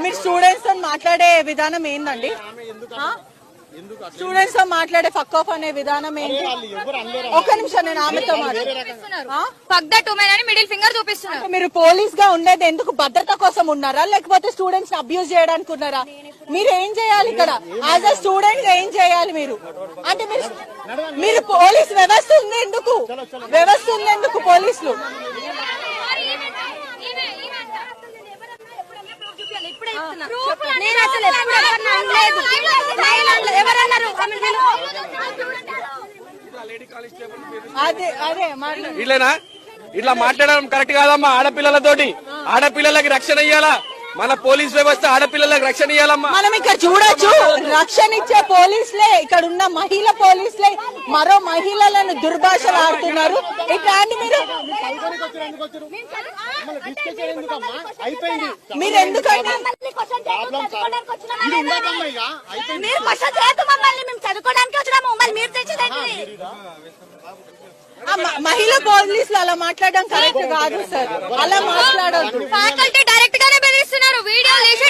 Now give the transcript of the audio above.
మీరు స్టూడెంట్స్ తో మాట్లాడే విధానం ఏందండి? స్టూడెంట్స్ తో మాట్లాడే ఫక్ ఆఫ్ అనే విధానం ఏంటి? ఒక నిమిషం, నేను ఆమెతో మిడిల్ ఫింగర్ చూపిస్తున్నారు. మీరు పోలీస్ గా ఉండేది ఎందుకు? భద్రత కోసం ఉన్నారా లేకపోతే స్టూడెంట్స్ అబ్యూజ్ చేయడానికి ఉన్నారా? మీరు ఏం చేయాలి ఇక్కడ? యాజ్ అ స్టూడెంట్ ఏం చేయాలి మీరు? అంటే మీరు పోలీస్ వ్యవస్థ ఉంది ఎందుకు? వ్యవస్థ ఉంది ఎందుకు పోలీసులు? అదే ఇట్లా ఇట్లా మాట్లాడడం కరెక్ట్ కాదమ్మా. ఆడపిల్లలతోటి ఆడపిల్లలకి రక్షణ ఇయ్యాలా? మన పోలీస్ వ్యవస్థ ఆడపిల్లలకు రక్షణ ఇయ్యాలమ్మా. మనం ఇక్కడ చూడొచ్చు, రక్షణ ఇచ్చే పోలీసులే, ఇక్కడ ఉన్న మహిళ పోలీసులే మరో మహిళలను దుర్భాషలు ఆడుతున్నారు. ఇట్లాంటి మీరు ఎందుకంటే మహిళా పోలీసులు అలా మాట్లాడడం కరెక్ట్ కాదు సార్. అలా మాట్లాడదు. ఫ్యాకల్టీ డైరెక్ట్ గానే బెదిరిస్తున్నారు. వీడియో చేసి